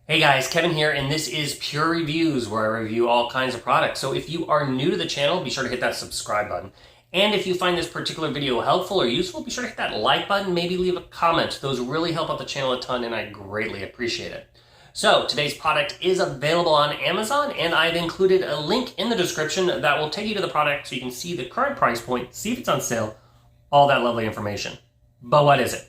Hey guys, Kevin here, and this is Pure Reviews, where I review all kinds of products. So if you are new to the channel, be sure to hit that subscribe button. And if you find this particular video helpful or useful, be sure to hit that like button, maybe leave a comment. Those really help out the channel a ton, and I greatly appreciate it. So today's product is available on Amazon, and I've included a link in the description that will take you to the product so you can see the current price point, see if it's on sale, all that lovely information. But what is it?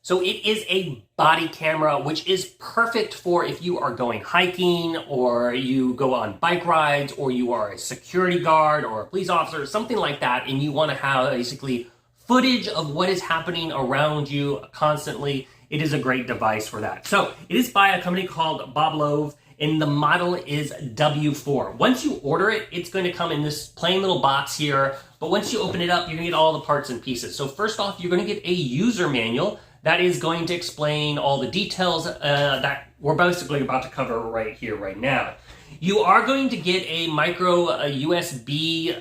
So it is a body camera, which is perfect for if you are going hiking or you go on bike rides or you are a security guard or a police officer, something like that, and you want to have basically footage of what is happening around you constantly. It is a great device for that. So it is by a company called Boblove, and the model is W4. Once you order it, it's going to come in this plain little box here, but once you open it up, you're going to get all the parts and pieces. So first off, you're going to get a user manual that is going to explain all the details that we're basically about to cover right here, right now. You are going to get a micro USB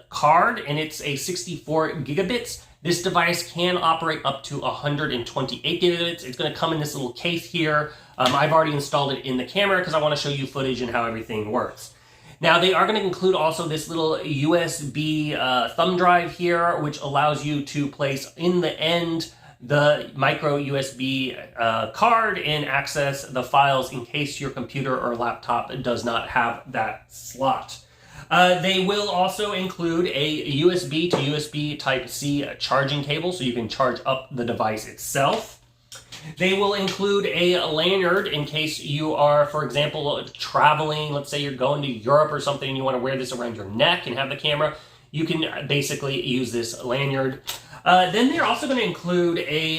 card, and it's a 64 gigabits. This device can operate up to 128 gigabits. It's going to come in this little case here. I've already installed it in the camera because I want to show you footage and how everything works. Now, they are going to include also this little USB thumb drive here, which allows you to place in the end the micro USB card and access the files in case your computer or laptop does not have that slot. They will also include a USB to USB Type-C charging cable so you can charge up the device itself. They will include a lanyard in case you are, for example, traveling. Let's say you're going to Europe or something and you want to wear this around your neck and have the camera. You can basically use this lanyard. Then they're also going to include a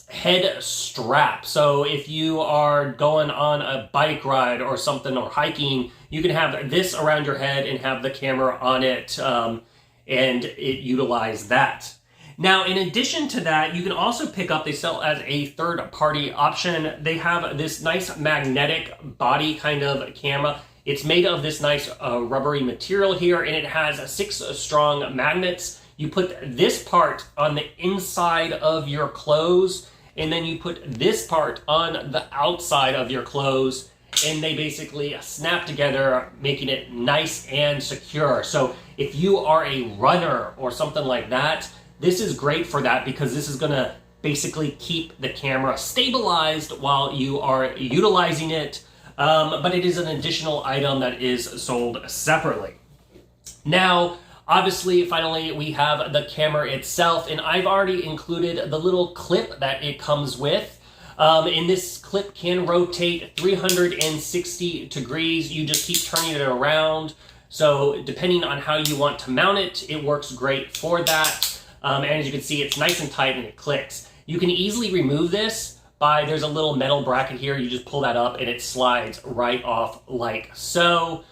head strap. So if you are going on a bike ride or something or hiking, you can have this around your head and have the camera on it and utilize that. Now, in addition to that, you can also pick up, they sell as a third-party option. They have this nice magnetic body kind of camera. It's made of this nice rubbery material here, and it has 6 strong magnets. You put this part on the inside of your clothes, and then you put this part on the outside of your clothes, and they basically snap together, making it nice and secure. So if you are a runner or something like that, this is great for that because this is going to basically keep the camera stabilized while you are utilizing it. But it is an additional item that is sold separately. Now, obviously, finally, we have the camera itself, and I've already included the little clip that it comes with. And this clip can rotate 360 degrees. You just keep turning it around. So depending on how you want to mount it, it works great for that. And as you can see, it's nice and tight and it clicks. You can easily remove this by, there's a little metal bracket here. You just pull that up and it slides right off like so.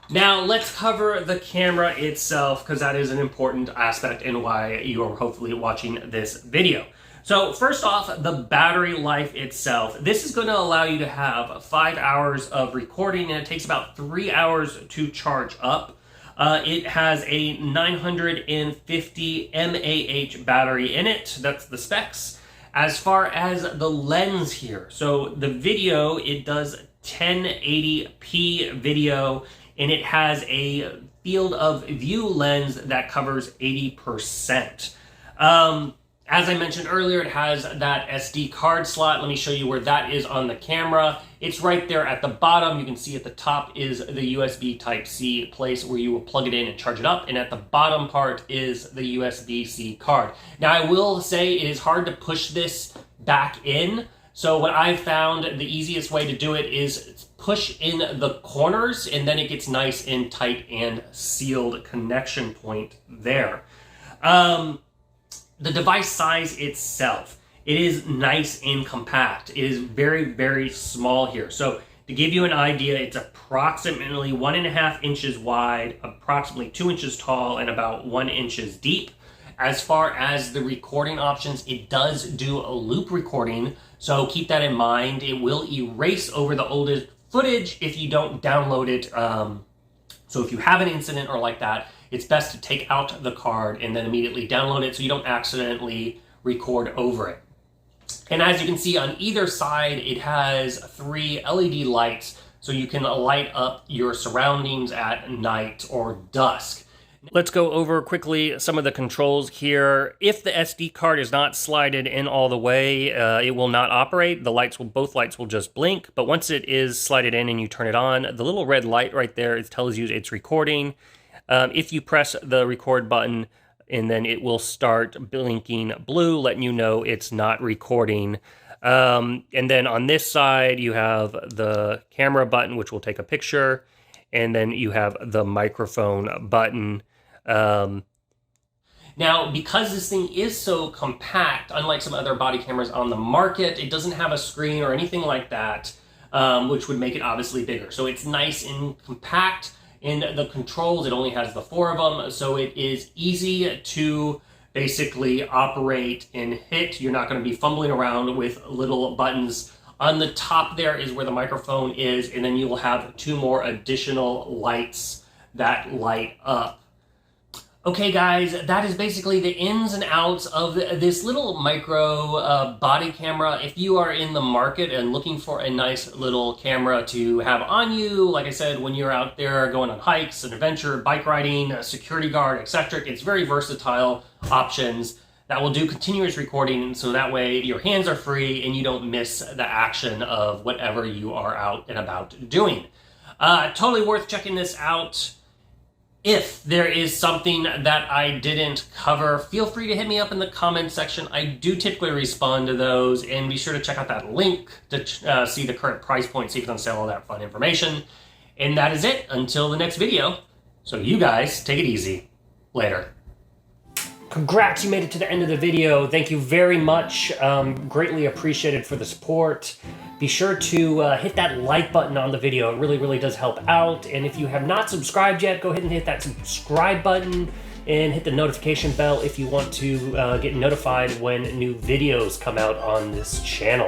Now, let's cover the camera itself because that is an important aspect and why you are hopefully watching this video. So first off, the battery life itself. This is going to allow you to have 5 hours of recording, and it takes about 3 hours to charge up. It has a 950 mAh battery in it. That's the specs. As far as the lens here, so the video, it does 1080p video, and it has a field of view lens that covers 80%. As I mentioned earlier, it has that SD card slot. Let me show you where that is on the camera. It's right there at the bottom. You can see at the top is the USB Type-C place where you will plug it in and charge it up. And at the bottom part is the USB-C card. Now, I will say it is hard to push this back in. So what I've found, the easiest way to do it is push in the corners, and then it gets nice and tight and sealed connection point there. The device size itself, it is nice and compact. It is very, very small here. So to give you an idea, it's approximately 1.5 inches wide, approximately 2 inches tall, and about 1 inches deep. As far as the recording options, it does do a loop recording, so keep that in mind. It will erase over the oldest footage if you don't download it. So if you have an incident or like that, it's best to take out the card and then immediately download it so you don't accidentally record over it. And as you can see on either side, it has 3 LED lights, so you can light up your surroundings at night or dusk. Let's go over quickly some of the controls here. If the SD card is not slided in all the way, it will not operate. Both lights will just blink, but once it is slided in and you turn it on, the little red light right there, it tells you it's recording. If you press the record button, and then it will start blinking blue, letting you know it's not recording. And then on this side, you have the camera button, which will take a picture, and then you have the microphone button. Now, because this thing is so compact, unlike some other body cameras on the market, it doesn't have a screen or anything like that, which would make it obviously bigger. So it's nice and compact. In the controls, it only has the 4 of them, so it is easy to basically operate and hit. You're not going to be fumbling around with little buttons. On the top there is where the microphone is, and then you will have 2 more additional lights that light up. Okay guys, that is basically the ins and outs of this little micro body camera. If you are in the market and looking for a nice little camera to have on you, like I said, when you're out there going on hikes, an adventure, bike riding, a security guard, etc., it's very versatile options that will do continuous recording, so that way your hands are free and you don't miss the action of whatever you are out and about doing. Totally worth checking this out. If there is something that I didn't cover, feel free to hit me up in the comment section. I do typically respond to those, and be sure to check out that link to see the current price point, see if it's on sale, all that fun information. And that is it until the next video. So you guys, take it easy. Later. Congrats, you made it to the end of the video. Thank you very much. Greatly appreciated for the support. Be sure to hit that like button on the video. It really, really does help out. And if you have not subscribed yet, go ahead and hit that subscribe button and hit the notification bell if you want to get notified when new videos come out on this channel.